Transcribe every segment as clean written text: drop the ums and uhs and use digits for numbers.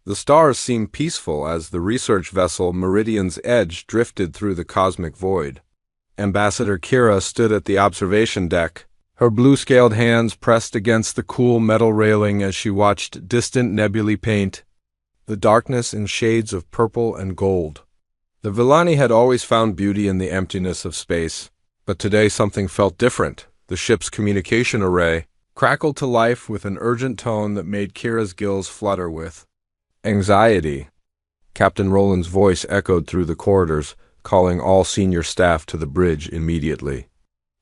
The stars seemed peaceful as the research vessel Meridian's Edge drifted through the cosmic void. Ambassador Kira stood at the observation deck, her blue-scaled hands pressed against the cool metal railing as she watched distant nebulae paint the darkness in shades of purple and gold. The Villani had always found beauty in the emptiness of space, but today something felt different. The ship's communication array crackled to life with an urgent tone that made Kira's gills flutter with anxiety. Captain Roland's voice echoed through the corridors, calling all senior staff to the bridge immediately.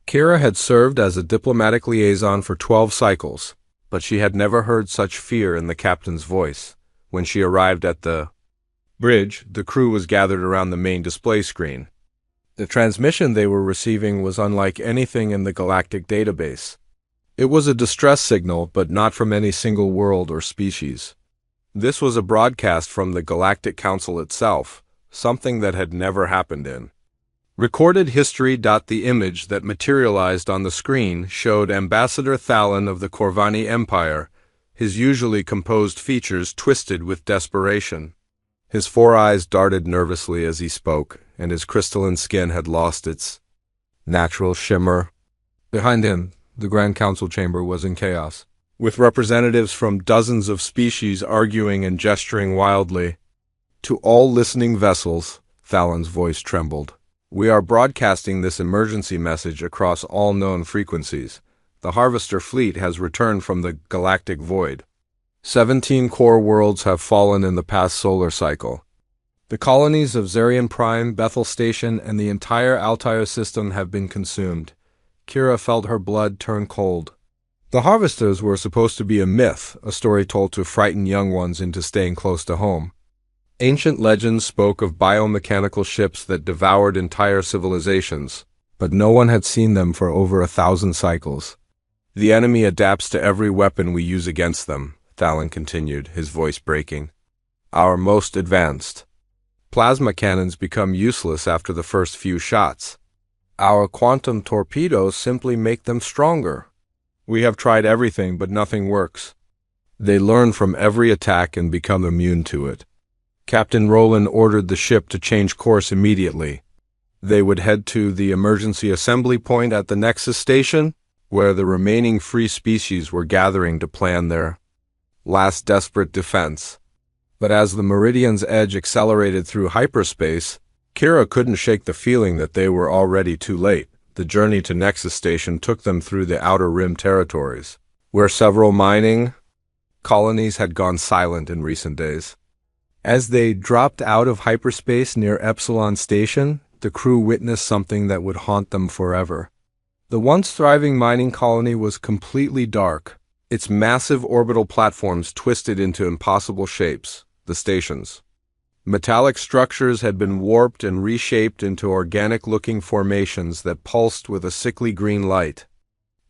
Kira had served as a diplomatic liaison for 12 cycles, but she had never heard such fear in the captain's voice. When she arrived at the bridge, the crew was gathered around the main display screen. The transmission they were receiving was unlike anything in the galactic database. It was a distress signal, but not from any single world or species. This was a broadcast from the Galactic Council itself, something that had never happened in recorded history. The image that materialized on the screen showed Ambassador Thalon of the Corvani Empire, his usually composed features twisted with desperation. His 4 eyes darted nervously as he spoke, and his crystalline skin had lost its natural shimmer. Behind him, the Grand Council chamber was in chaos, with representatives from dozens of species arguing and gesturing wildly. To all listening vessels, Thalon's voice trembled. We are broadcasting this emergency message across all known frequencies. The Harvester fleet has returned from the galactic void. 17 core worlds have fallen in the past solar cycle. The colonies of Zarian Prime, Bethel Station, and the entire Altair system have been consumed. Kira felt her blood turn cold. The Harvesters were supposed to be a myth, a story told to frighten young ones into staying close to home. Ancient legends spoke of biomechanical ships that devoured entire civilizations, but no one had seen them for over 1,000 cycles. The enemy adapts to every weapon we use against them, Thalon continued, his voice breaking. Our most advanced plasma cannons become useless after the first few shots. Our quantum torpedoes simply make them stronger. We have tried everything, but nothing works. They learn from every attack and become immune to it. Captain Roland ordered the ship to change course immediately. They would head to the emergency assembly point at the Nexus station, where the remaining free species were gathering to plan their last desperate defense. But as the Meridian's Edge accelerated through hyperspace, Kira couldn't shake the feeling that they were already too late. The journey to Nexus Station took them through the Outer Rim territories, where several mining colonies had gone silent in recent days. As they dropped out of hyperspace near Epsilon Station, the crew witnessed something that would haunt them forever. The once thriving mining colony was completely dark, its massive orbital platforms twisted into impossible shapes, the stations. Metallic structures had been warped and reshaped into organic-looking formations that pulsed with a sickly green light.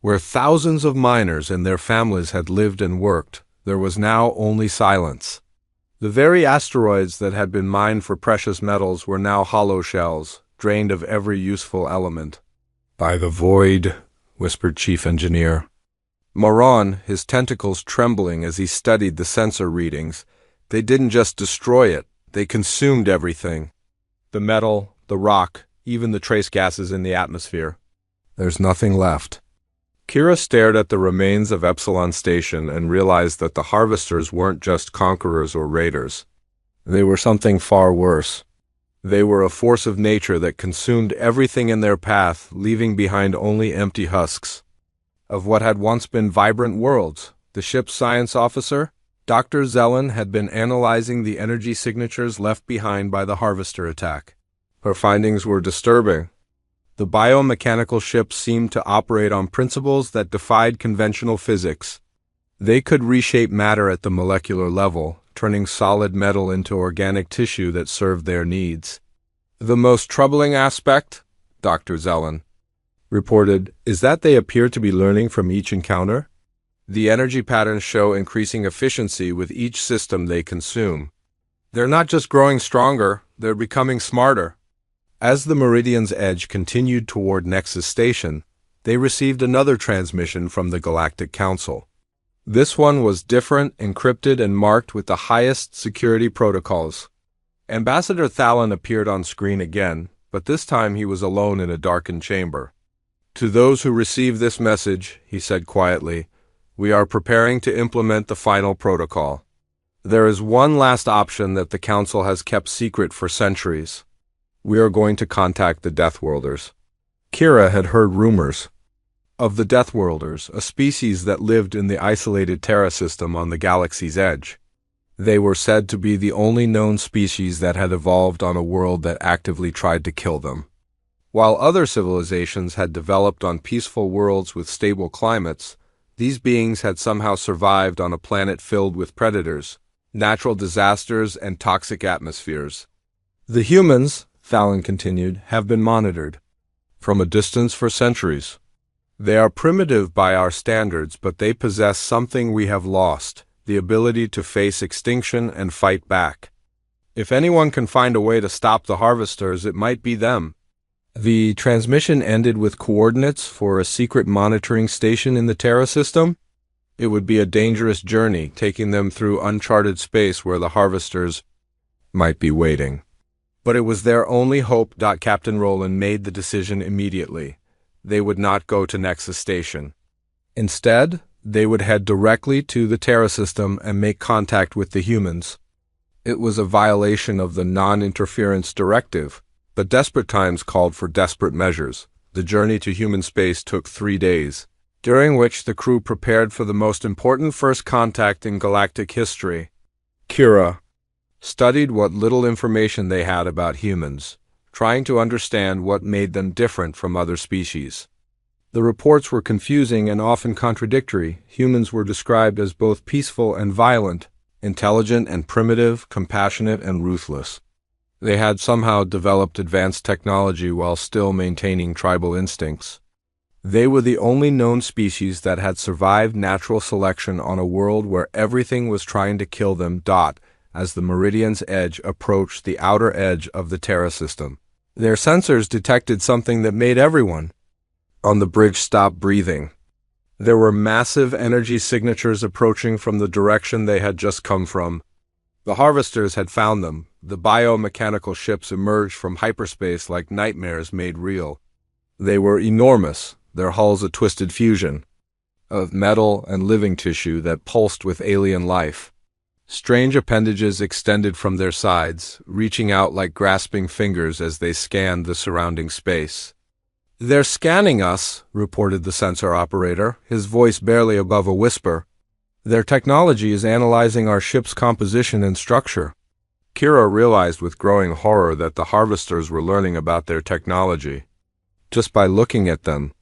Where thousands of miners and their families had lived and worked, there was now only silence. The very asteroids that had been mined for precious metals were now hollow shells, drained of every useful element. By the void, whispered Chief Engineer. Moran, his tentacles trembling as he studied the sensor readings. They didn't just destroy it, they consumed everything. The metal, the rock, even the trace gases in the atmosphere. There's nothing left. Kira stared at the remains of Epsilon Station and realized that the Harvesters weren't just conquerors or raiders. They were something far worse. They were a force of nature that consumed everything in their path, leaving behind only empty husks. Of what had once been vibrant worlds, the ship's science officer, Dr. Zelen, had been analyzing the energy signatures left behind by the Harvester attack. Her findings were disturbing. The biomechanical ships seemed to operate on principles that defied conventional physics. They could reshape matter at the molecular level, turning solid metal into organic tissue that served their needs. The most troubling aspect, Dr. Zelen reported, is that they appear to be learning from each encounter. The energy patterns show increasing efficiency with each system they consume. They're not just growing stronger, they're becoming smarter. As the Meridian's Edge continued toward Nexus Station, they received another transmission from the Galactic Council. This one was different, encrypted, and marked with the highest security protocols. Ambassador Thalen appeared on screen again, but this time he was alone in a darkened chamber. "To those who receive this message," he said quietly, "we are preparing to implement the final protocol. There is one last option that the Council has kept secret for centuries. We are going to contact the Deathworlders." Kira had heard rumors of the Deathworlders, a species that lived in the isolated Terra system on the galaxy's edge. They were said to be the only known species that had evolved on a world that actively tried to kill them. While other civilizations had developed on peaceful worlds with stable climates, these beings had somehow survived on a planet filled with predators, natural disasters, and toxic atmospheres. "The humans," Thalen continued, "have been monitored from a distance for centuries. They are primitive by our standards, but they possess something we have lost: the ability to face extinction and fight back. If anyone can find a way to stop the harvesters, it might be them." The transmission ended with coordinates for a secret monitoring station in the Terra system. It would be a dangerous journey, taking them through uncharted space where the harvesters might be waiting. But it was their only hope. Captain Roland made the decision immediately. They would not go to Nexus Station. Instead, they would head directly to the Terra system and make contact with the humans. It was a violation of the non-interference directive, but desperate times called for desperate measures. The journey to human space took 3 days, during which the crew prepared for the most important first contact in galactic history. Kira studied what little information they had about humans, trying to understand what made them different from other species. The reports were confusing and often contradictory. Humans were described as both peaceful and violent, intelligent and primitive, compassionate and ruthless. They had somehow developed advanced technology while still maintaining tribal instincts. They were the only known species that had survived natural selection on a world where everything was trying to kill them. As the Meridian's edge approached the outer edge of the Terra system, their sensors detected something that made everyone on the bridge stop breathing. There were massive energy signatures approaching from the direction they had just come from. The harvesters had found them. The biomechanical ships emerged from hyperspace like nightmares made real. They were enormous, their hulls a twisted fusion of metal and living tissue that pulsed with alien life. Strange appendages extended from their sides, reaching out like grasping fingers as they scanned the surrounding space. "They're scanning us," reported the sensor operator, his voice barely above a whisper. "Their technology is analyzing our ship's composition and structure." Kira realized with growing horror that the harvesters were learning about their technology just by looking at them.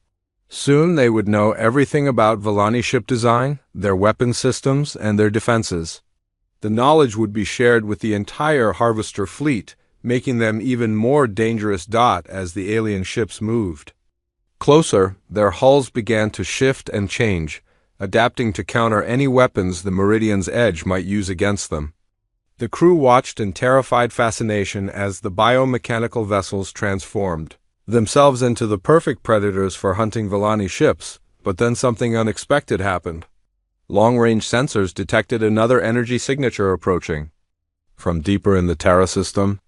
Soon they would know everything about Villani ship design, their weapon systems, and their defenses. The knowledge would be shared with the entire harvester fleet, making them even more dangerous. As the alien ships moved closer, their hulls began to shift and change, adapting to counter any weapons the Meridian's edge might use against them. The crew watched in terrified fascination as the biomechanical vessels transformed themselves into the perfect predators for hunting Villani ships, but then something unexpected happened. Long-range sensors detected another energy signature approaching from deeper in the Terra system.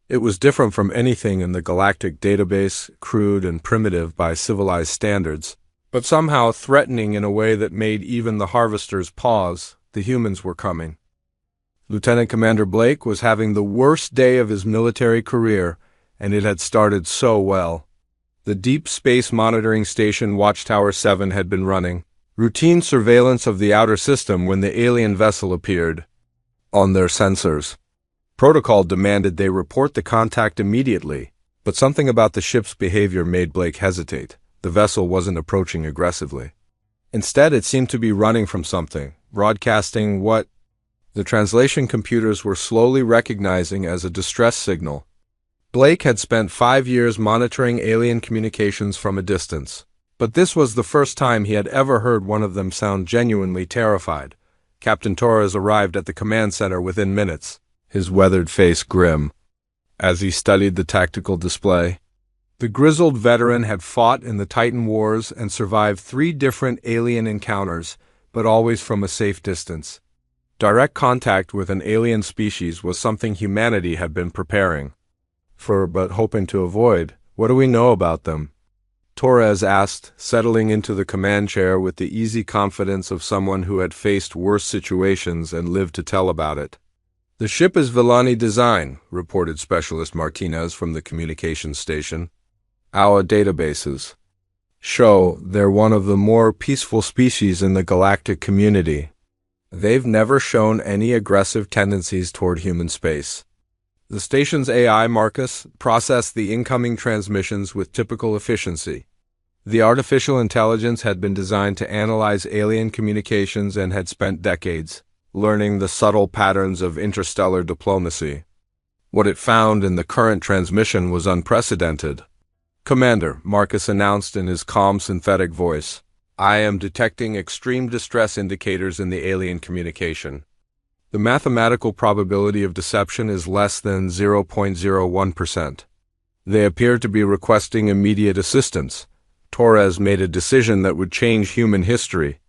It was different from anything in the galactic database, crude and primitive by civilized standards, but somehow threatening in a way that made even the harvesters pause. The humans were coming. Lieutenant Commander Blake was having the worst day of his military career, and it had started so well. The Deep Space Monitoring Station Watchtower 7 had been running routine surveillance of the outer system when the alien vessel appeared on their sensors. Protocol demanded they report the contact immediately, but something about the ship's behavior made Blake hesitate. The vessel wasn't approaching aggressively. Instead, it seemed to be running from something, broadcasting what the translation computers were slowly recognizing as a distress signal. Blake had spent 5 years monitoring alien communications from a distance, but this was the first time he had ever heard one of them sound genuinely terrified. Captain Torres arrived at the command center within minutes, his weathered face grim, as he studied the tactical display. The grizzled veteran had fought in the Titan Wars and survived 3 different alien encounters, but always from a safe distance. Direct contact with an alien species was something humanity had been preparing for but hoping to avoid. What do we know about them? Torres asked, settling into the command chair with the easy confidence of someone who had faced worse situations and lived to tell about it. The ship is Villani design, reported Specialist Martinez from the communications station. Our databases show they're one of the more peaceful species in the galactic community. They've never shown any aggressive tendencies toward human space. The station's AI, Marcus, processed the incoming transmissions with typical efficiency. The artificial intelligence had been designed to analyze alien communications and had spent decades learning the subtle patterns of interstellar diplomacy. What it found in the current transmission was unprecedented. "Commander," Marcus announced in his calm, synthetic voice, "I am detecting extreme distress indicators in the alien communication. The mathematical probability of deception is less than 0.01%. They appear to be requesting immediate assistance." Torres made a decision that would change human history.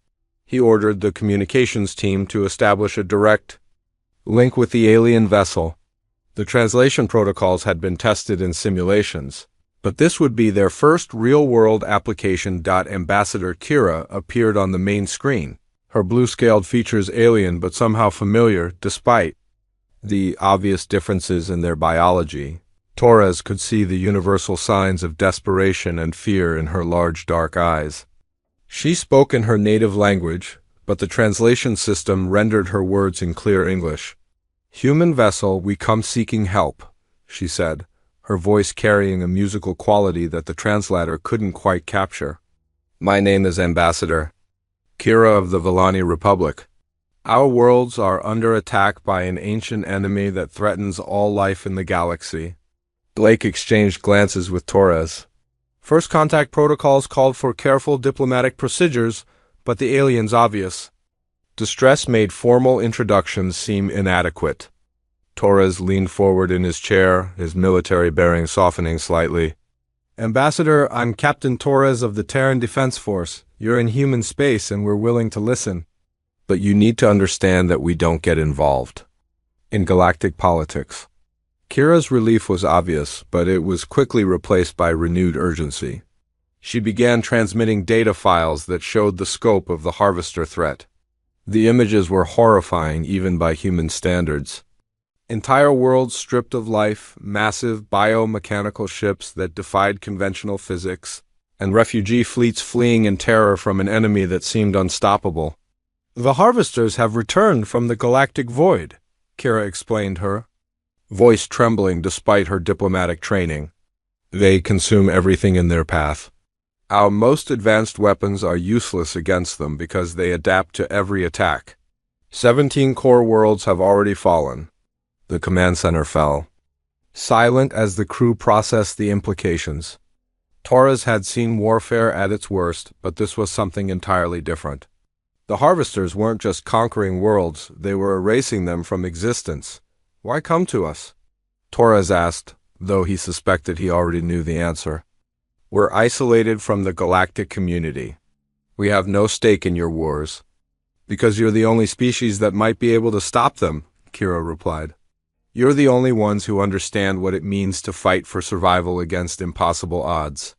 He ordered the communications team to establish a direct link with the alien vessel. The translation protocols had been tested in simulations, but this would be their first real-world application. Ambassador Kira appeared on the main screen, her blue-scaled features alien but somehow familiar despite the obvious differences in their biology. Torres could see the universal signs of desperation and fear in her large dark eyes. She spoke in her native language, but the translation system rendered her words in clear English. "Human vessel, we come seeking help," she said, her voice carrying a musical quality that the translator couldn't quite capture. "My name is Ambassador Kira of the Villani Republic. Our worlds are under attack by an ancient enemy that threatens all life in the galaxy." Blake exchanged glances with Torres. First contact protocols called for careful diplomatic procedures, but the alien's obvious distress made formal introductions seem inadequate. Torres leaned forward in his chair, his military bearing softening slightly. "Ambassador, I'm Captain Torres of the Terran Defense Force. You're in human space and we're willing to listen. But you need to understand that we don't get involved in galactic politics." Kira's relief was obvious, but it was quickly replaced by renewed urgency. She began transmitting data files that showed the scope of the Harvester threat. The images were horrifying even by human standards. Entire worlds stripped of life, massive biomechanical ships that defied conventional physics, and refugee fleets fleeing in terror from an enemy that seemed unstoppable. "The Harvesters have returned from the galactic void," Kira explained, her voice trembling despite her diplomatic training. "They consume everything in their path. Our most advanced weapons are useless against them because they adapt to every attack. 17 core worlds have already fallen." The command center fell, silent as the crew processed the implications. Torres had seen warfare at its worst, but this was something entirely different. The Harvesters weren't just conquering worlds, they were erasing them from existence. "Why come to us?" Torres asked, though he suspected he already knew the answer. "We're isolated from the galactic community. We have no stake in your wars." "Because you're the only species that might be able to stop them," Kira replied. "You're the only ones who understand what it means to fight for survival against impossible odds.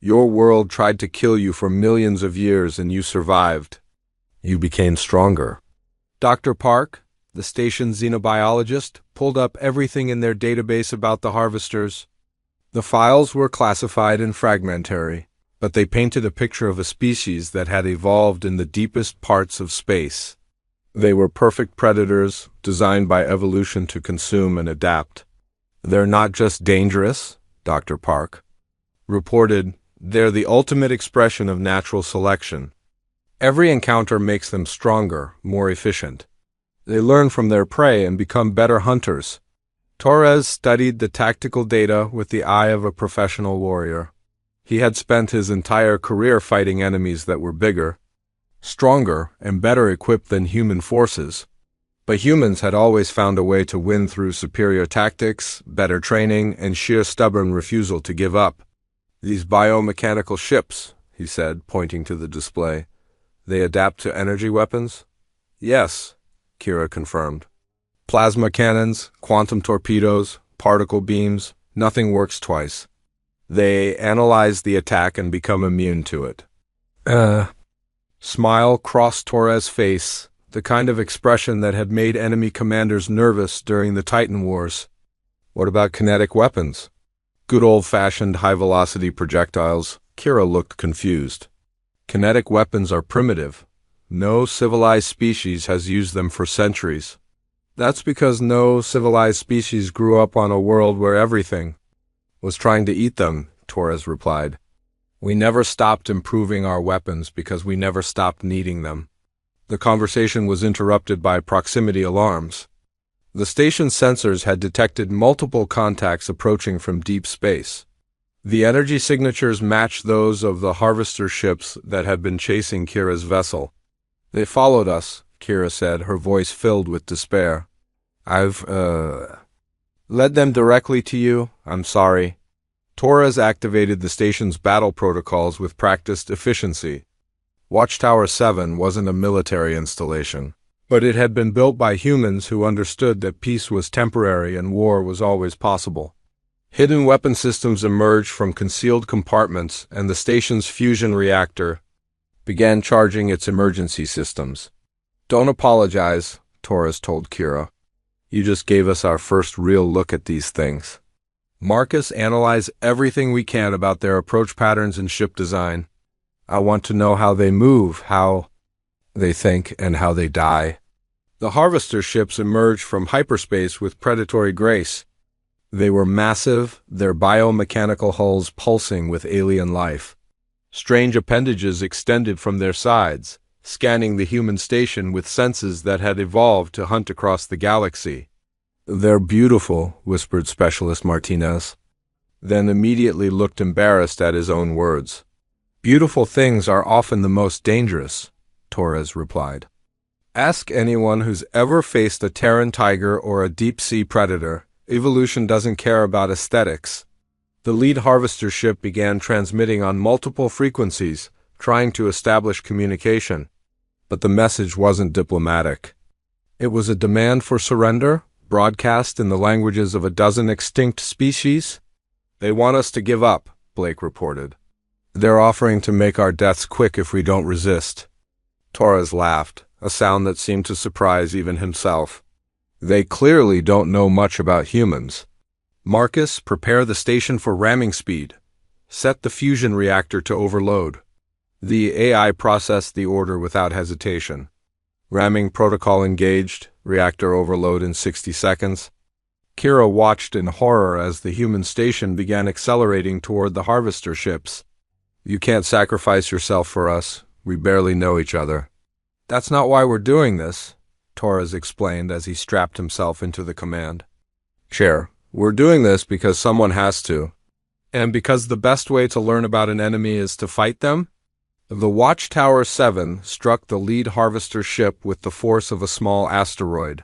Your world tried to kill you for millions of years and you survived. You became stronger." Dr. Park, the station's xenobiologist, pulled up everything in their database about the Harvesters. The files were classified and fragmentary, but they painted a picture of a species that had evolved in the deepest parts of space. They were perfect predators, designed by evolution to consume and adapt. "They're not just dangerous," Dr. Park reported, "they're the ultimate expression of natural selection. Every encounter makes them stronger, more efficient. They learn from their prey and become better hunters." Torres studied the tactical data with the eye of a professional warrior. He had spent his entire career fighting enemies that were bigger, stronger, and better equipped than human forces. But humans had always found a way to win through superior tactics, better training, and sheer stubborn refusal to give up. "These biomechanical ships," he said, pointing to the display, They adapt to energy weapons? Yes, Kira confirmed. Plasma cannons, quantum torpedoes, particle beams, nothing works twice. They analyze the attack and become immune to it. Smile crossed Torres' face, the kind of expression that had made enemy commanders nervous during the Titan Wars. What about kinetic weapons? Good old-fashioned high-velocity projectiles. Kira looked confused. Kinetic weapons are primitive. No civilized species has used them for centuries. That's because no civilized species grew up on a world where everything was trying to eat them, Torres replied. We never stopped improving our weapons because we never stopped needing them. The conversation was interrupted by proximity alarms. The station's sensors had detected multiple contacts approaching from deep space. The energy signatures matched those of the harvester ships that had been chasing Kira's vessel. They followed us, Kira said, her voice filled with despair. I've, led them directly to you. I'm sorry. Torres activated the station's battle protocols with practiced efficiency. Watchtower 7 wasn't a military installation, but it had been built by humans who understood that peace was temporary and war was always possible. Hidden weapon systems emerged from concealed compartments, and the station's fusion reactor began charging its emergency systems. Don't apologize, Torres told Kira. You just gave us our first real look at these things. Marcus, analyze everything we can about their approach patterns and ship design. I want to know how they move, how they think, and how they die. The harvester ships emerged from hyperspace with predatory grace. They were massive, their biomechanical hulls pulsing with alien life. Strange appendages extended from their sides, scanning the human station with senses that had evolved to hunt across the galaxy. They're beautiful, whispered Specialist Martinez, then immediately looked embarrassed at his own words. Beautiful things are often the most dangerous, Torres replied. Ask anyone who's ever faced a Terran tiger or a deep-sea predator. Evolution doesn't care about aesthetics. The lead harvester ship began transmitting on multiple frequencies, trying to establish communication. But the message wasn't diplomatic. It was a demand for surrender, broadcast in the languages of a dozen extinct species. They want us to give up, Blake reported. They're offering to make our deaths quick if we don't resist. Torres laughed, a sound that seemed to surprise even himself. They clearly don't know much about humans. Marcus, prepare the station for ramming speed. Set the fusion reactor to overload. The AI processed the order without hesitation. Ramming protocol engaged, reactor overload in 60 seconds. Kira watched in horror as the human station began accelerating toward the harvester ships. You can't sacrifice yourself for us. We barely know each other. That's not why we're doing this, Torres explained as he strapped himself into the command chair. We're doing this because someone has to. And because the best way to learn about an enemy is to fight them? The Watchtower 7 struck the lead harvester ship with the force of a small asteroid.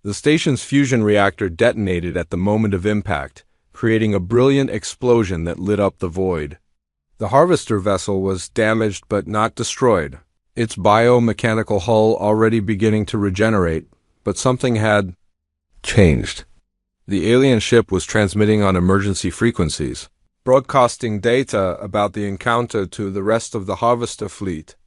The station's fusion reactor detonated at the moment of impact, creating a brilliant explosion that lit up the void. The harvester vessel was damaged but not destroyed, its biomechanical hull already beginning to regenerate, but something had changed. The alien ship was transmitting on emergency frequencies, broadcasting data about the encounter to the rest of the harvester fleet.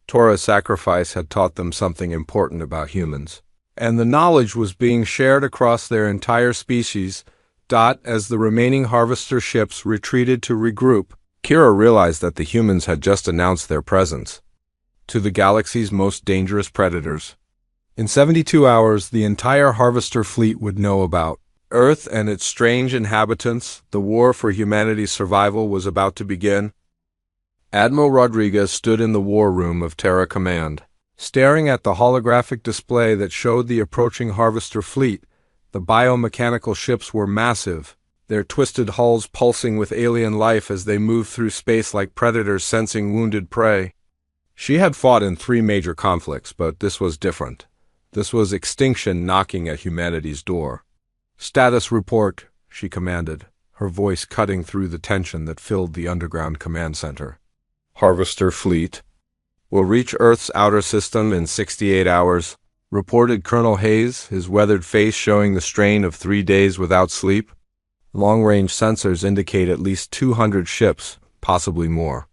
Torres' sacrifice had taught them something important about humans, and the knowledge was being shared across their entire species. As the remaining harvester ships retreated to regroup, Kira realized that the humans had just announced their presence to the galaxy's most dangerous predators. In 72 hours, the entire harvester fleet would know about Earth and its strange inhabitants. The war for humanity's survival was about to begin. Admiral Rodriguez stood in the war room of Terra Command, staring at the holographic display that showed the approaching harvester fleet. The biomechanical ships were massive, their twisted hulls pulsing with alien life as they moved through space like predators sensing wounded prey. She had fought in 3 major conflicts, but this was different. This was extinction knocking at humanity's door. Status report, she commanded, her voice cutting through the tension that filled the underground command center. Harvester fleet. We'll reach Earth's outer system in 68 hours, reported Colonel Hayes, his weathered face showing the strain of 3 days without sleep. Long-range sensors indicate at least 200 ships, possibly more.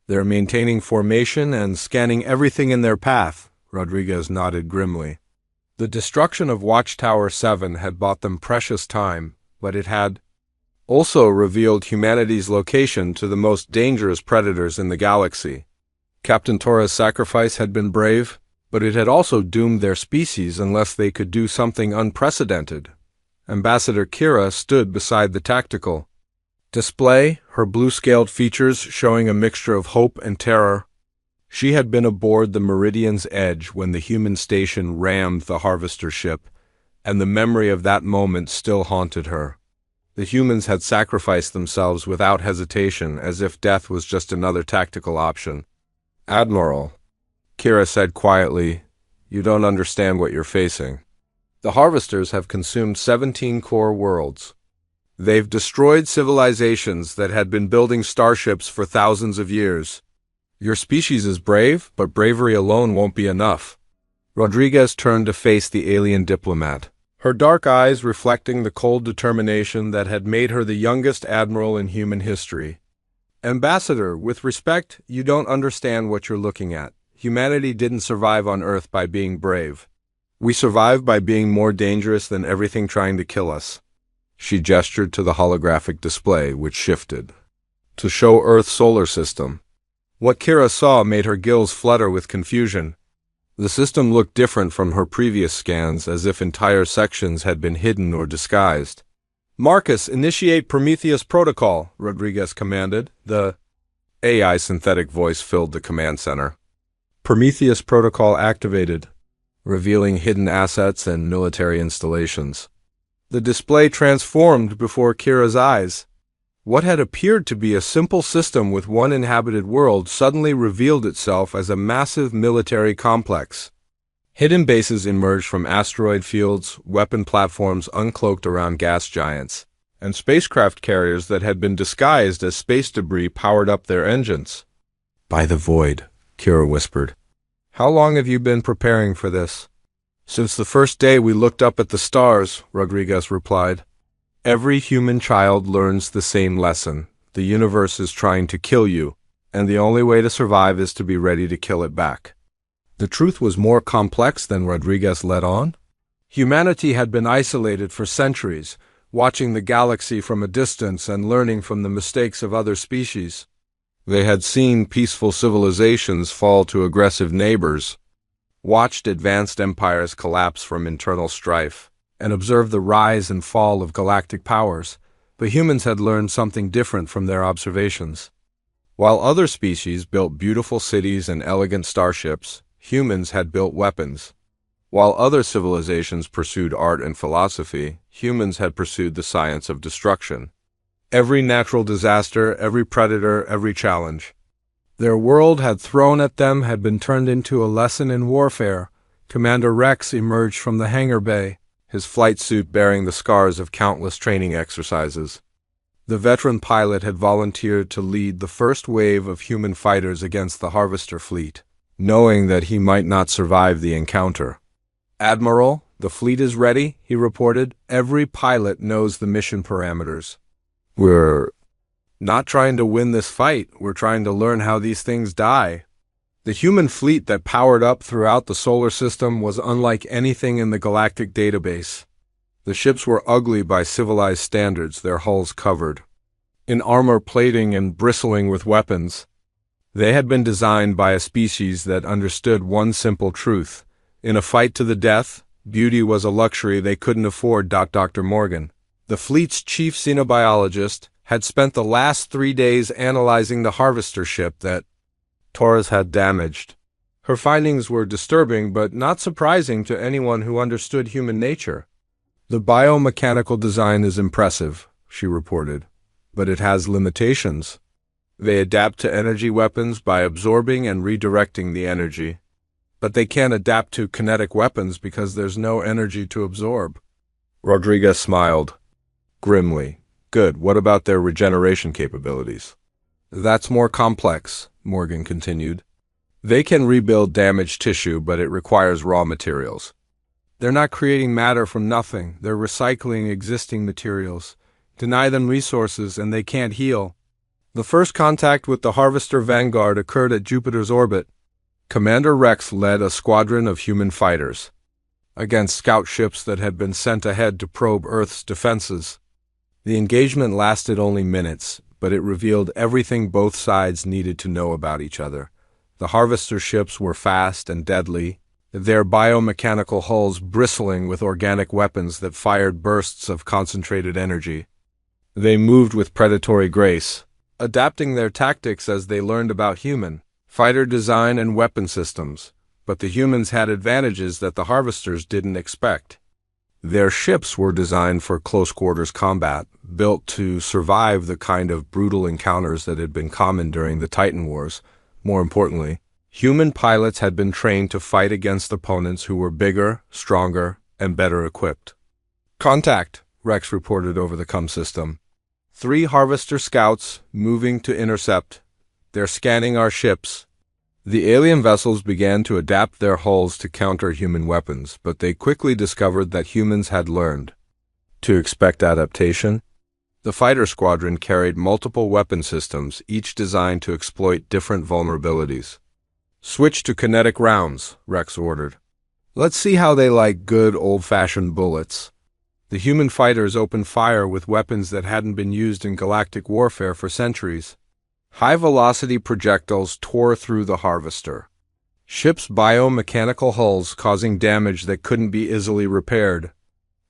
They're maintaining formation and scanning everything in their path, Rodriguez nodded grimly. The destruction of Watchtower 7 had bought them precious time, but it had also revealed humanity's location to the most dangerous predators in the galaxy. Captain Torres' sacrifice had been brave, but it had also doomed their species unless they could do something unprecedented. Ambassador Kira stood beside the tactical display, her blue-scaled features showing a mixture of hope and terror. She had been aboard the Meridian's Edge when the human station rammed the harvester ship, and the memory of that moment still haunted her. The humans had sacrificed themselves without hesitation, as if death was just another tactical option. "Admiral," Kira said quietly, "you don't understand what you're facing. The harvesters have consumed 17 core worlds. They've destroyed civilizations that had been building starships for thousands of years. Your species is brave, but bravery alone won't be enough." Rodriguez turned to face the alien diplomat, her dark eyes reflecting the cold determination that had made her the youngest admiral in human history. "Ambassador, with respect, you don't understand what you're looking at. Humanity didn't survive on Earth by being brave. We survived by being more dangerous than everything trying to kill us." She gestured to the holographic display, which shifted to show Earth's solar system. What Kira saw made her gills flutter with confusion. The system looked different from her previous scans, as if entire sections had been hidden or disguised. "Marcus, initiate Prometheus Protocol," Rodriguez commanded. The AI synthetic voice filled the command center. Prometheus Protocol activated, revealing hidden assets and military installations. The display transformed before Kira's eyes. What had appeared to be a simple system with one inhabited world suddenly revealed itself as a massive military complex. Hidden bases emerged from asteroid fields, weapon platforms uncloaked around gas giants, and spacecraft carriers that had been disguised as space debris powered up their engines. "By the void," Kira whispered. "How long have you been preparing for this?" "Since the first day we looked up at the stars," Rodriguez replied. "Every human child learns the same lesson. The universe is trying to kill you, and the only way to survive is to be ready to kill it back." The truth was more complex than Rodriguez let on. Humanity had been isolated for centuries, watching the galaxy from a distance and learning from the mistakes of other species. They had seen peaceful civilizations fall to aggressive neighbors, watched advanced empires collapse from internal strife, and observed the rise and fall of galactic powers, but humans had learned something different from their observations. While other species built beautiful cities and elegant starships, humans had built weapons. While other civilizations pursued art and philosophy, humans had pursued the science of destruction. Every natural disaster, every predator, every challenge their world had thrown at them had been turned into a lesson in warfare. Commander Rex emerged from the hangar bay, his flight suit bearing the scars of countless training exercises. The veteran pilot had volunteered to lead the first wave of human fighters against the Harvester fleet, knowing that he might not survive the encounter. "Admiral, the fleet is ready," he reported. "Every pilot knows the mission parameters. We're not trying to win this fight, we're trying to learn how these things die." The human fleet that powered up throughout the solar system was unlike anything in the galactic database. The ships were ugly by civilized standards, their hulls covered in armor plating and bristling with weapons. They had been designed by a species that understood one simple truth. In a fight to the death, beauty was a luxury they couldn't afford. Dr. Morgan, the fleet's chief xenobiologist, had spent the last 3 days analyzing the harvester ship that Torres had damaged. Her findings were disturbing but not surprising to anyone who understood human nature. "The biomechanical design is impressive," she reported, "but it has limitations. They adapt to energy weapons by absorbing and redirecting the energy. But they can't adapt to kinetic weapons because there's no energy to absorb." Rodriguez smiled grimly. "Good, what about their regeneration capabilities?" "That's more complex," Morgan continued. They can rebuild damaged tissue, but it requires raw materials. They're not creating matter from nothing, they're recycling existing materials. Deny them resources and they can't heal. The first contact with the Harvester Vanguard occurred at Jupiter's orbit. Commander Rex led a squadron of human fighters against scout ships that had been sent ahead to probe Earth's defenses. The engagement lasted only minutes, but it revealed everything both sides needed to know about each other. The Harvester ships were fast and deadly, their biomechanical hulls bristling with organic weapons that fired bursts of concentrated energy. They moved with predatory grace, adapting their tactics as they learned about human fighter design and weapon systems, but the humans had advantages that the Harvesters didn't expect. Their ships were designed for close-quarters combat, built to survive the kind of brutal encounters that had been common during the Titan Wars. More importantly, human pilots had been trained to fight against opponents who were bigger, stronger, and better equipped. "Contact," Rex reported over the comm system. 3 Harvester scouts moving to intercept. They're scanning our ships. The alien vessels began to adapt their hulls to counter human weapons, but they quickly discovered that humans had learned to expect adaptation. The fighter squadron carried multiple weapon systems, each designed to exploit different vulnerabilities. "Switch to kinetic rounds," Rex ordered. "Let's see how they like good old-fashioned bullets." The human fighters opened fire with weapons that hadn't been used in galactic warfare for centuries. High-velocity projectiles tore through the Harvester ship's biomechanical hulls, causing damage that couldn't be easily repaired.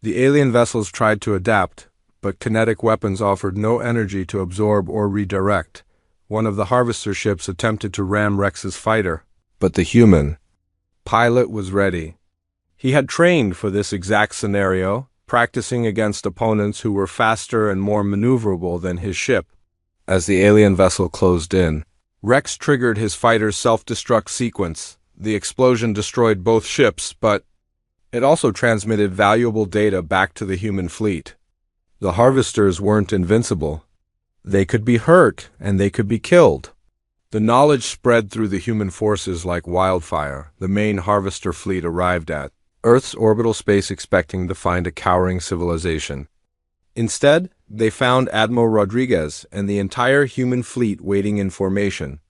The alien vessels tried to adapt, but kinetic weapons offered no energy to absorb or redirect. One of the Harvester ships attempted to ram Rex's fighter, but the human pilot was ready. He had trained for this exact scenario, practicing against opponents who were faster and more maneuverable than his ship. As the alien vessel closed in, Rex triggered his fighter's self-destruct sequence. The explosion destroyed both ships, but it also transmitted valuable data back to the human fleet. The Harvesters weren't invincible. They could be hurt, and they could be killed. The knowledge spread through the human forces like wildfire. The main Harvester fleet arrived at Earth's orbital space expecting to find a cowering civilization. Instead, they found Admiral Rodriguez and the entire human fleet waiting in formation.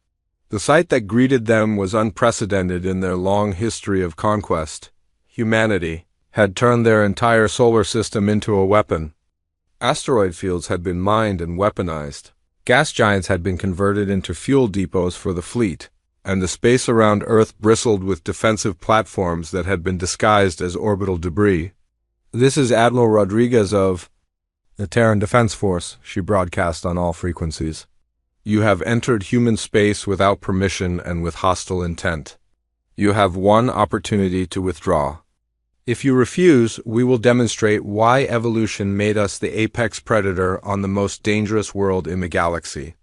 The sight that greeted them was unprecedented in their long history of conquest. Humanity had turned their entire solar system into a weapon. Asteroid fields had been mined and weaponized. Gas giants had been converted into fuel depots for the fleet, and the space around Earth bristled with defensive platforms that had been disguised as orbital debris. "This is Admiral Rodriguez of the Terran Defense Force," she broadcast on all frequencies. "You have entered human space without permission and with hostile intent. You have one opportunity to withdraw. If you refuse, we will demonstrate why evolution made us the apex predator on the most dangerous world in the galaxy."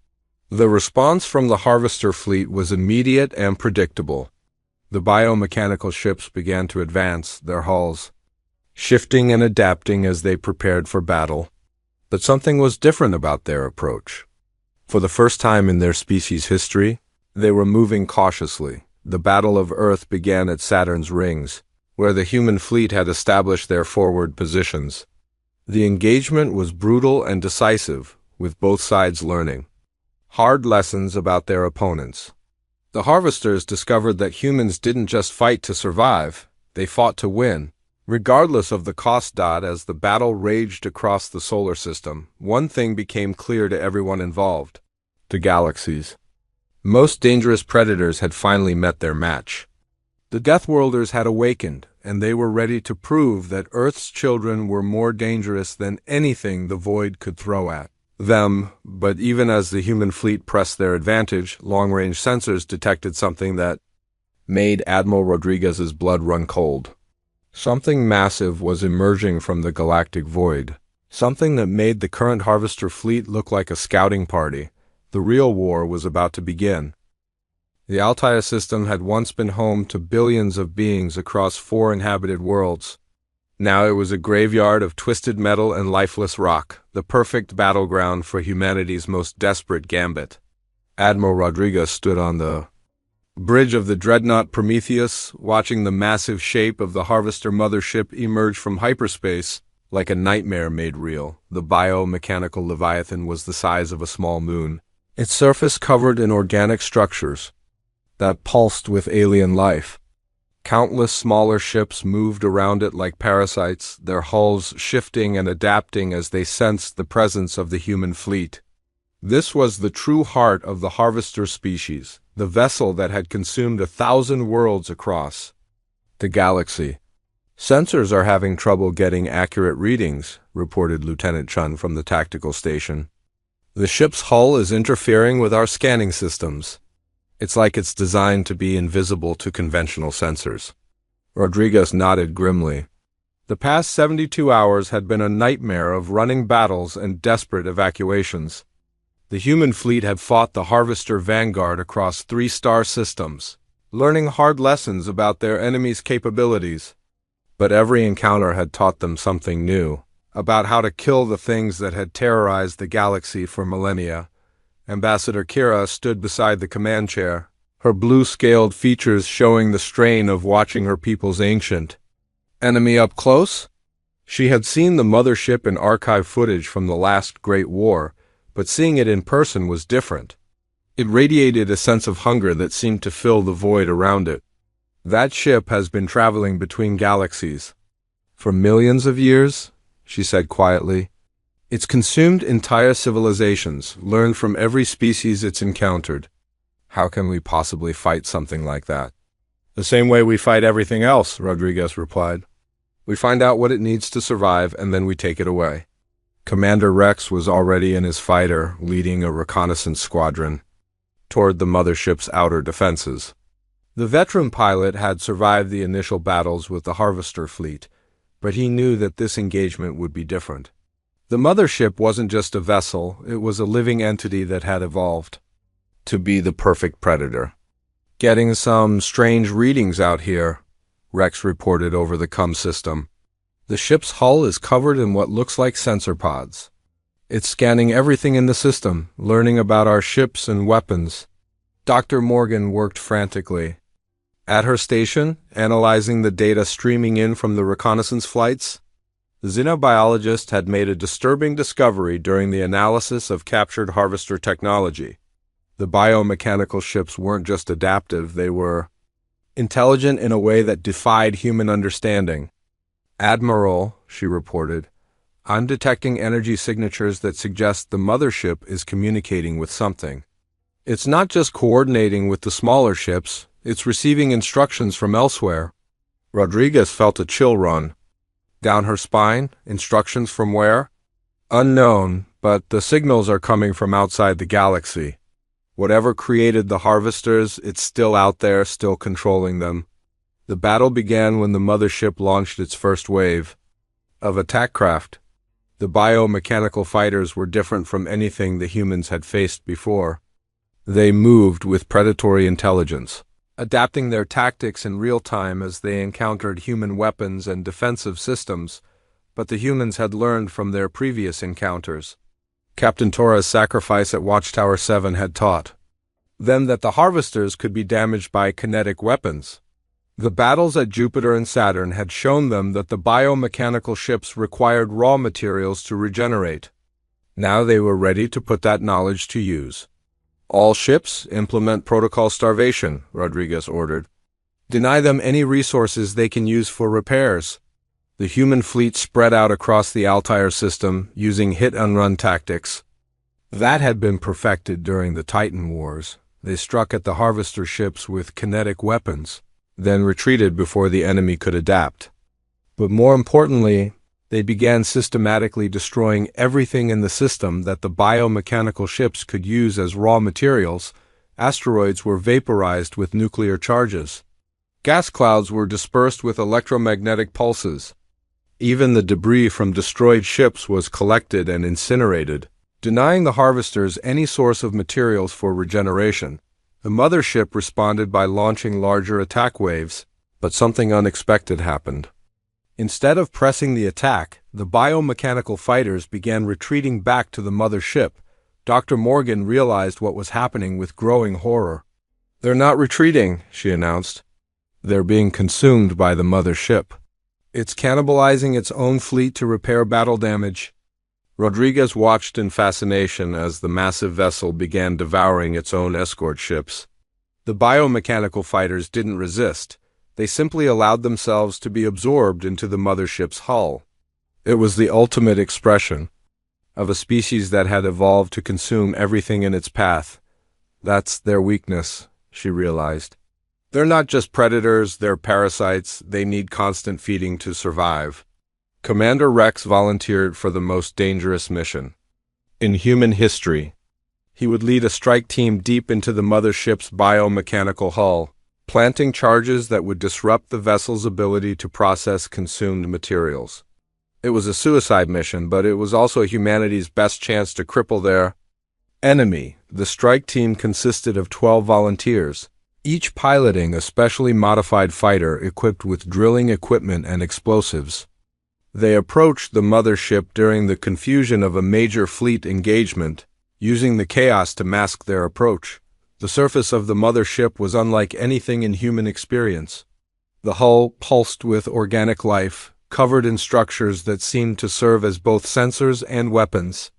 The response from the Harvester fleet was immediate and predictable. The biomechanical ships began to advance, their hulls shifting and adapting as they prepared for battle. But something was different about their approach. For the first time in their species' history, they were moving cautiously. The Battle of Earth began at Saturn's rings, where the human fleet had established their forward positions. The engagement was brutal and decisive, with both sides learning hard lessons about their opponents. The Harvesters discovered that humans didn't just fight to survive, they fought to win. Regardless of the cost. As the battle raged across the solar system, one thing became clear to everyone involved: the galaxy's most dangerous predators had finally met their match. The Deathworlders had awakened, and they were ready to prove that Earth's children were more dangerous than anything the void could throw at them. But even as the human fleet pressed their advantage, long-range sensors detected something that made Admiral Rodriguez's blood run cold. Something massive was emerging from the galactic void, something that made the current Harvester fleet look like a scouting party. The real war was about to begin. The Altair system had once been home to billions of beings across 4 inhabited worlds. Now it was a graveyard of twisted metal and lifeless rock, the perfect battleground for humanity's most desperate gambit. Admiral Rodriguez stood on the bridge of the dreadnought Prometheus, watching the massive shape of the Harvester mothership emerge from hyperspace like a nightmare made real. The biomechanical Leviathan was the size of a small moon, its surface covered in organic structures that pulsed with alien life. Countless smaller ships moved around it like parasites, their hulls shifting and adapting as they sensed the presence of the human fleet. This was the true heart of the Harvester species, the vessel that had consumed 1,000 worlds across the galaxy. "Sensors are having trouble getting accurate readings," reported Lieutenant Chun from the tactical station. "The ship's hull is interfering with our scanning systems. It's like it's designed to be invisible to conventional sensors." Rodriguez nodded grimly. The past 72 hours had been a nightmare of running battles and desperate evacuations. The human fleet had fought the Harvester Vanguard across 3 star systems, learning hard lessons about their enemy's capabilities. But every encounter had taught them something new, about how to kill the things that had terrorized the galaxy for millennia. Ambassador Kira stood beside the command chair, her blue-scaled features showing the strain of watching her people's ancient enemy up close. She had seen the mothership in archive footage from the last Great War, but seeing it in person was different. It radiated a sense of hunger that seemed to fill the void around it. "That ship has been traveling between galaxies for millions of years," she said quietly. "It's consumed entire civilizations, learned from every species it's encountered. How can we possibly fight something like that?" "The same way we fight everything else," Rodriguez replied. "We find out what it needs to survive, and then we take it away." Commander Rex was already in his fighter, leading a reconnaissance squadron toward the mothership's outer defenses. The veteran pilot had survived the initial battles with the Harvester fleet, but he knew that this engagement would be different. The mothership wasn't just a vessel, it was a living entity that had evolved to be the perfect predator. "Getting some strange readings out here," Rex reported over the comm system. "The ship's hull is covered in what looks like sensor pods. It's scanning everything in the system, learning about our ships and weapons." Dr. Morgan worked frantically at her station, analyzing the data streaming in from the reconnaissance flights. The xenobiologist had made a disturbing discovery during the analysis of captured Harvester technology. The biomechanical ships weren't just adaptive, they were intelligent in a way that defied human understanding. "Admiral," she reported, "I'm detecting energy signatures that suggest the mothership is communicating with something. It's not just coordinating with the smaller ships, it's receiving instructions from elsewhere." Rodriguez felt a chill run down her spine. Instructions from where? Unknown, but the signals are coming from outside the galaxy. Whatever created the Harvesters, it's still out there, still controlling them. The battle began when the mothership launched its first wave of attack craft. The biomechanical fighters were different from anything the humans had faced before. They moved with predatory intelligence, adapting their tactics in real time as they encountered human weapons and defensive systems, but the humans had learned from their previous encounters. Captain Torres' sacrifice at Watchtower 7 had taught them that the Harvesters could be damaged by kinetic weapons. The battles at Jupiter and Saturn had shown them that the biomechanical ships required raw materials to regenerate. Now they were ready to put that knowledge to use. "All ships implement protocol starvation," Rodriguez ordered. "Deny them any resources they can use for repairs." The human fleet spread out across the Altair system, using hit-and-run tactics. That had been perfected during the Titan Wars. They struck at the Harvester ships with kinetic weapons, then retreated before the enemy could adapt. But more importantly, they began systematically destroying everything in the system that the biomechanical ships could use as raw materials. Asteroids were vaporized with nuclear charges. Gas clouds were dispersed with electromagnetic pulses. Even the debris from destroyed ships was collected and incinerated, denying the Harvesters any source of materials for regeneration. The mothership responded by launching larger attack waves, but something unexpected happened. Instead of pressing the attack, the biomechanical fighters began retreating back to the mothership. Dr. Morgan realized what was happening with growing horror. "They're not retreating," she announced. "They're being consumed by the mother ship. It's cannibalizing its own fleet to repair battle damage." Rodriguez watched in fascination as the massive vessel began devouring its own escort ships. The biomechanical fighters didn't resist. They simply allowed themselves to be absorbed into the mothership's hull. It was the ultimate expression of a species that had evolved to consume everything in its path. That's their weakness, she realized. They're not just predators, they're parasites. They need constant feeding to survive. Commander Rex volunteered for the most dangerous mission in human history. He would lead a strike team deep into the mothership's biomechanical hull, planting charges that would disrupt the vessel's ability to process consumed materials. It was a suicide mission, but it was also humanity's best chance to cripple their enemy. The strike team consisted of 12 volunteers, each piloting a specially modified fighter equipped with drilling equipment and explosives. They approached the mothership during the confusion of a major fleet engagement, using the chaos to mask their approach. The surface of the mothership was unlike anything in human experience. The hull pulsed with organic life, covered in structures that seemed to serve as both sensors and weapons.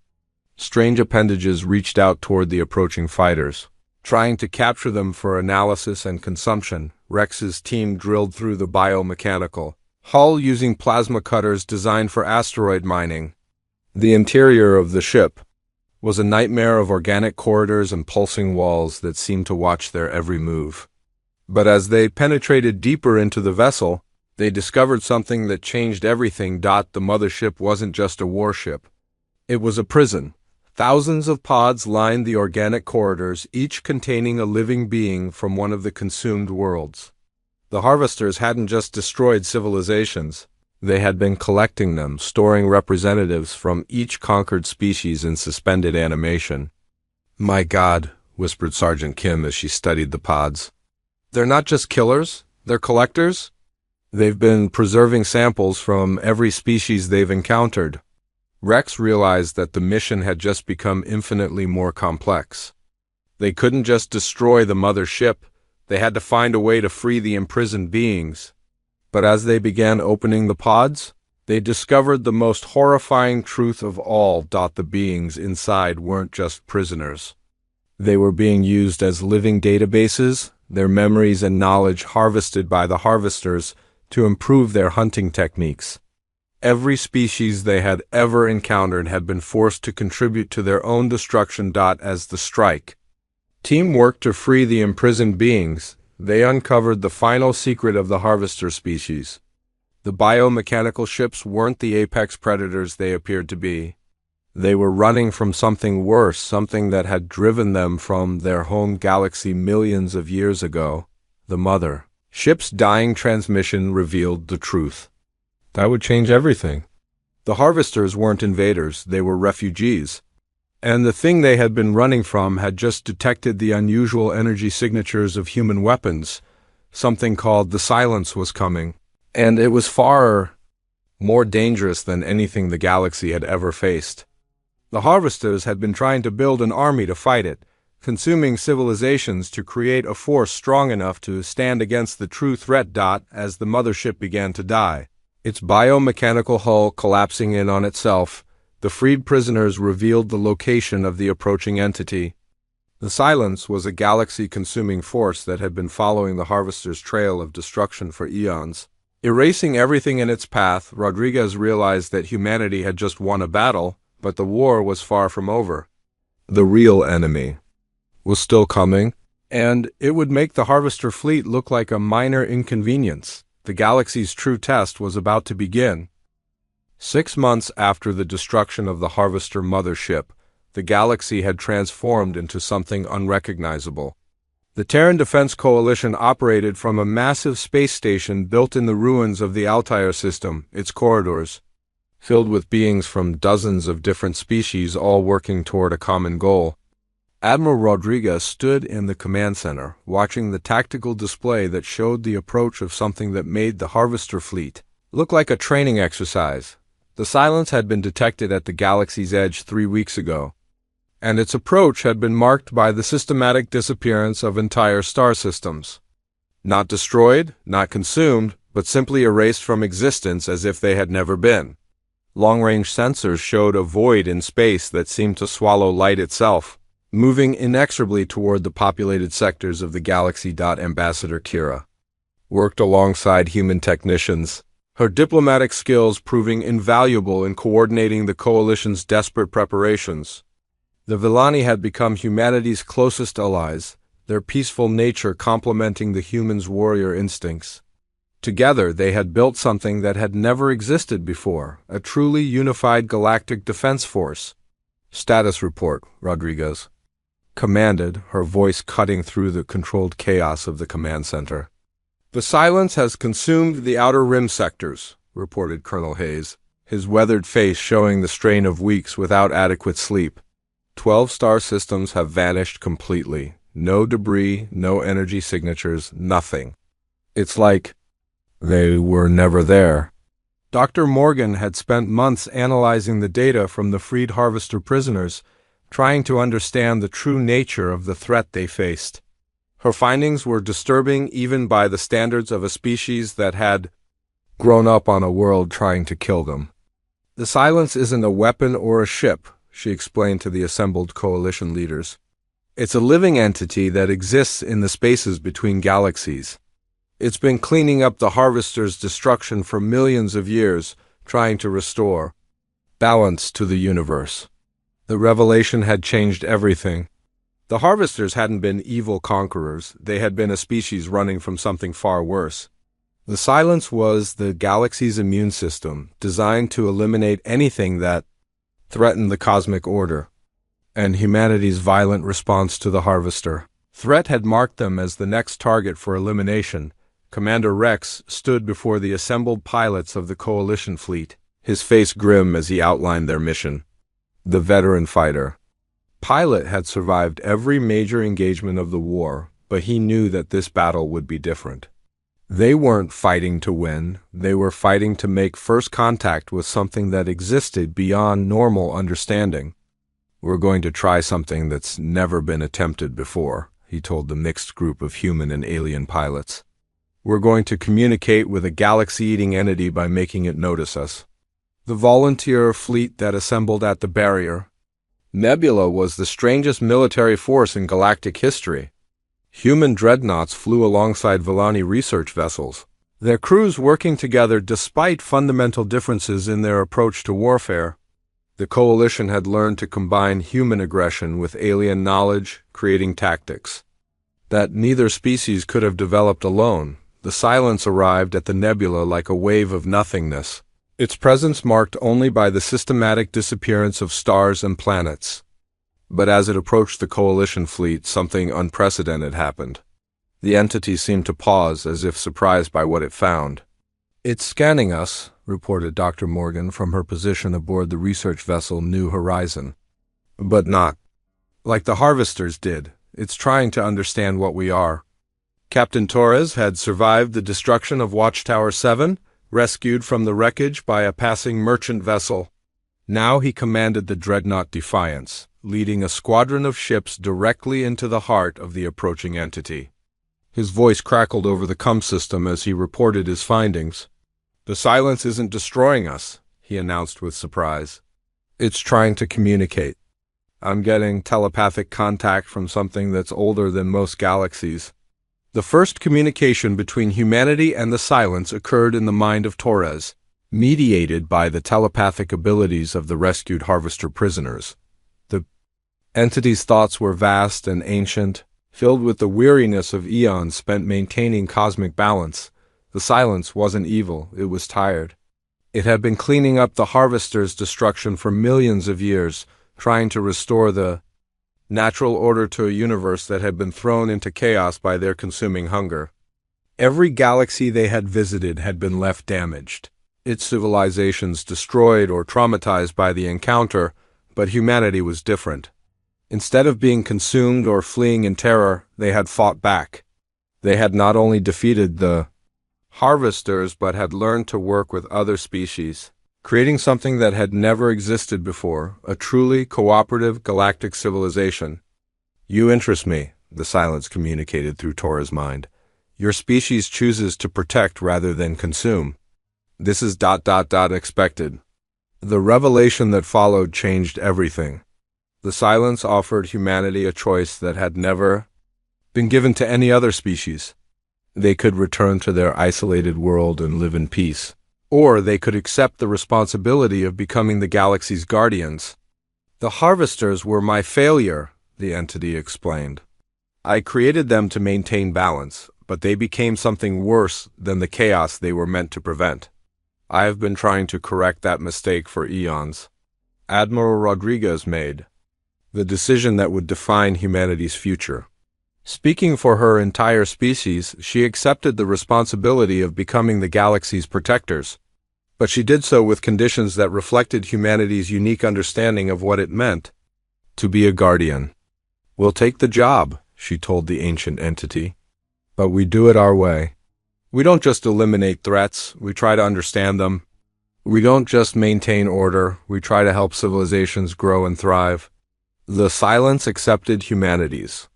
Strange appendages reached out toward the approaching fighters, trying to capture them for analysis and consumption. Rex's team drilled through the biomechanical hull using plasma cutters designed for asteroid mining. The interior of the ship was a nightmare of organic corridors and pulsing walls that seemed to watch their every move. But as they penetrated deeper into the vessel, they discovered something that changed everything. The mothership wasn't just a warship. It was a prison. Thousands of pods lined the organic corridors, each containing a living being from one of the consumed worlds. The harvesters hadn't just destroyed civilizations. They had been collecting them, storing representatives from each conquered species in suspended animation. "My God," whispered Sergeant Kim as she studied the pods. "They're not just killers, they're collectors? They've been preserving samples from every species they've encountered." Rex realized that the mission had just become infinitely more complex. They couldn't just destroy the mother ship. They had to find a way to free the imprisoned beings. But as they began opening the pods, they discovered the most horrifying truth of all. The beings inside weren't just prisoners. They were being used as living databases, their memories and knowledge harvested by the harvesters to improve their hunting techniques. Every species they had ever encountered had been forced to contribute to their own destruction. As the strike team worked to free the imprisoned beings, they uncovered the final secret of the harvester species. The biomechanical ships weren't the apex predators they appeared to be. They were running from something worse, something that had driven them from their home galaxy millions of years ago. The mother ship's dying transmission revealed the truth. That would change everything. The harvesters weren't invaders, they were refugees. And the thing they had been running from had just detected the unusual energy signatures of human weapons. Something called the Silence was coming, and it was far more dangerous than anything the galaxy had ever faced. The harvesters had been trying to build an army to fight it, consuming civilizations to create a force strong enough to stand against the true threat. As the mothership began to die, its biomechanical hull collapsing in on itself, the freed prisoners revealed the location of the approaching entity. The Silence was a galaxy-consuming force that had been following the Harvester's trail of destruction for eons. Erasing everything in its path, Rodriguez realized that humanity had just won a battle, but the war was far from over. The real enemy was still coming, and it would make the Harvester fleet look like a minor inconvenience. The galaxy's true test was about to begin. 6 months after the destruction of the Harvester mothership, the galaxy had transformed into something unrecognizable. The Terran Defense Coalition operated from a massive space station built in the ruins of the Altair system, its corridors, filled with beings from dozens of different species, all working toward a common goal. Admiral Rodriguez stood in the command center, watching the tactical display that showed the approach of something that made the Harvester fleet look like a training exercise. The Silence had been detected at the galaxy's edge 3 weeks ago, and its approach had been marked by the systematic disappearance of entire star systems. Not destroyed, not consumed, but simply erased from existence as if they had never been. Long-range sensors showed a void in space that seemed to swallow light itself, moving inexorably toward the populated sectors of the galaxy. Ambassador Kira worked alongside human technicians, her diplomatic skills proving invaluable in coordinating the coalition's desperate preparations. The Villani had become humanity's closest allies, their peaceful nature complementing the humans' warrior instincts. Together, they had built something that had never existed before, a truly unified galactic defense force. Status report, Rodriguez commanded, her voice cutting through the controlled chaos of the command center. The silence has consumed the outer rim sectors, reported Colonel Hayes, his weathered face showing the strain of weeks without adequate sleep. 12 star systems have vanished completely. No debris, no energy signatures, nothing. It's like they were never there. Dr. Morgan had spent months analyzing the data from the freed Harvester prisoners, trying to understand the true nature of the threat they faced. Her findings were disturbing even by the standards of a species that had grown up on a world trying to kill them. The silence isn't a weapon or a ship, she explained to the assembled coalition leaders. It's a living entity that exists in the spaces between galaxies. It's been cleaning up the Harvester's destruction for millions of years, trying to restore balance to the universe. The revelation had changed everything. The Harvesters hadn't been evil conquerors, they had been a species running from something far worse. The silence was the galaxy's immune system, designed to eliminate anything that threatened the cosmic order, and humanity's violent response to the Harvester. Threat had marked them as the next target for elimination. Commander Rex stood before the assembled pilots of the Coalition fleet, his face grim as he outlined their mission. The veteran fighter. Pilot had survived every major engagement of the war, but he knew that this battle would be different. They weren't fighting to win, they were fighting to make first contact with something that existed beyond normal understanding. We're going to try something that's never been attempted before, he told the mixed group of human and alien pilots. We're going to communicate with a galaxy-eating entity by making it notice us. The volunteer fleet that assembled at the barrier. Nebula was the strangest military force in galactic history. Human dreadnoughts flew alongside Villani research vessels, their crews working together despite fundamental differences in their approach to warfare. The Coalition had learned to combine human aggression with alien knowledge, creating tactics that neither species could have developed alone. The silence arrived at the nebula like a wave of nothingness, its presence marked only by the systematic disappearance of stars and planets. But as it approached the Coalition fleet, something unprecedented happened. The entity seemed to pause as if surprised by what it found. It's scanning us, reported Dr. Morgan from her position aboard the research vessel New Horizon. But not like the Harvesters did. It's trying to understand what we are. Captain Torres had survived the destruction of Watchtower 7, rescued from the wreckage by a passing merchant vessel. Now he commanded the dreadnought Defiance, leading a squadron of ships directly into the heart of the approaching entity. His voice crackled over the comm system as he reported his findings. The silence isn't destroying us, he announced with surprise. It's trying to communicate. I'm getting telepathic contact from something that's older than most galaxies. The first communication between humanity and the silence occurred in the mind of Torres, mediated by the telepathic abilities of the rescued Harvester prisoners. The entity's thoughts were vast and ancient, filled with the weariness of eons spent maintaining cosmic balance. The silence wasn't evil, it was tired. It had been cleaning up the Harvester's destruction for millions of years, trying to restore the natural order to a universe that had been thrown into chaos by their consuming hunger. Every galaxy they had visited had been left damaged, its civilizations destroyed or traumatized by the encounter, but humanity was different. Instead of being consumed or fleeing in terror, they had fought back. They had not only defeated the Harvesters, but had learned to work with other species, creating something that had never existed before, a truly cooperative galactic civilization. You interest me, the silence communicated through Tora's mind. Your species chooses to protect rather than consume. This is ... expected. The revelation that followed changed everything. The silence offered humanity a choice that had never been given to any other species. They could return to their isolated world and live in peace. Or they could accept the responsibility of becoming the galaxy's guardians. The harvesters were my failure, the entity explained. I created them to maintain balance, but they became something worse than the chaos they were meant to prevent. I have been trying to correct that mistake for eons. Admiral Rodriguez made the decision that would define humanity's future. Speaking for her entire species, she accepted the responsibility of becoming the galaxy's protectors. But she did so with conditions that reflected humanity's unique understanding of what it meant to be a guardian. We'll take the job, she told the ancient entity. But we do it our way. We don't just eliminate threats, we try to understand them. We don't just maintain order, we try to help civilizations grow and thrive. The silence accepted humanity's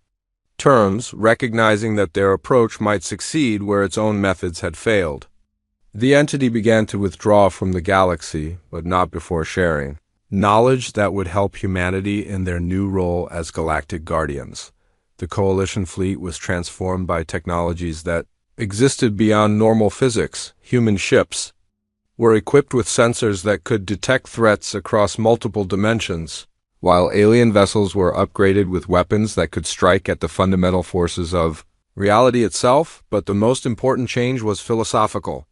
terms, recognizing that their approach might succeed where its own methods had failed. The entity began to withdraw from the galaxy, but not before sharing knowledge that would help humanity in their new role as galactic guardians. The Coalition fleet was transformed by technologies that existed beyond normal physics. Human ships were equipped with sensors that could detect threats across multiple dimensions, while alien vessels were upgraded with weapons that could strike at the fundamental forces of reality itself. But the most important change was philosophical.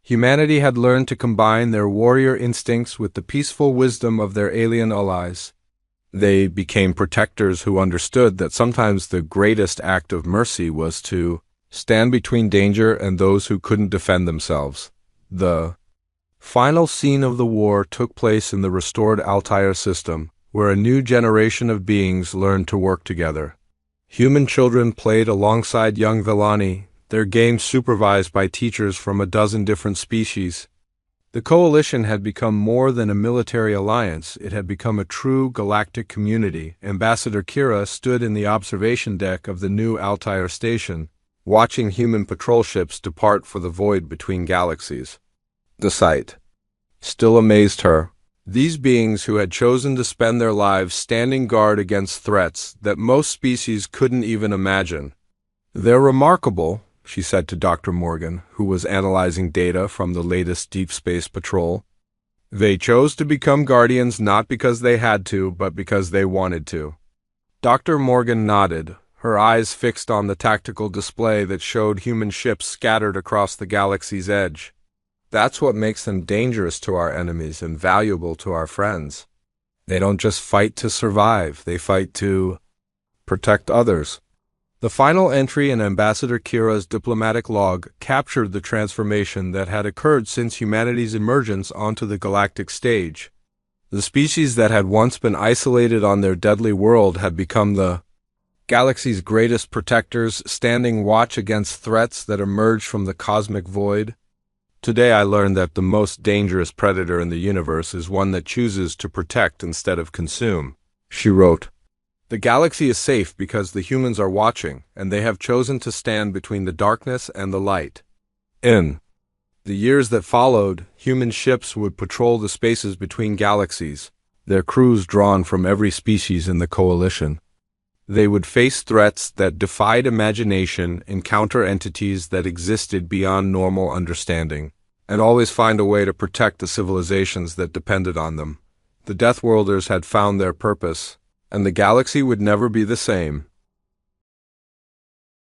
Humanity had learned to combine their warrior instincts with the peaceful wisdom of their alien allies. They became protectors who understood that sometimes the greatest act of mercy was to stand between danger and those who couldn't defend themselves. The final scene of the war took place in the restored Altair system, where a new generation of beings learned to work together. Human children played alongside young Villani, their games supervised by teachers from a dozen different species. The Coalition had become more than a military alliance, it had become a true galactic community. Ambassador Kira stood in the observation deck of the new Altair station, watching human patrol ships depart for the void between galaxies. The sight still amazed her. These beings who had chosen to spend their lives standing guard against threats that most species couldn't even imagine. They're remarkable, she said to Dr. Morgan, who was analyzing data from the latest deep space patrol. They chose to become guardians not because they had to, but because they wanted to. Dr. Morgan nodded, her eyes fixed on the tactical display that showed human ships scattered across the galaxy's edge. That's what makes them dangerous to our enemies and valuable to our friends. They don't just fight to survive, they fight to protect others. The final entry in Ambassador Kira's diplomatic log captured the transformation that had occurred since humanity's emergence onto the galactic stage. The species that had once been isolated on their deadly world had become the galaxy's greatest protectors, standing watch against threats that emerged from the cosmic void. Today I learned that the most dangerous predator in the universe is one that chooses to protect instead of consume, she wrote. The galaxy is safe because the humans are watching, and they have chosen to stand between the darkness and the light. In the years that followed, human ships would patrol the spaces between galaxies, their crews drawn from every species in the Coalition. They would face threats that defied imagination, encounter entities that existed beyond normal understanding, and always find a way to protect the civilizations that depended on them. The Deathworlders had found their purpose, and the galaxy would never be the same.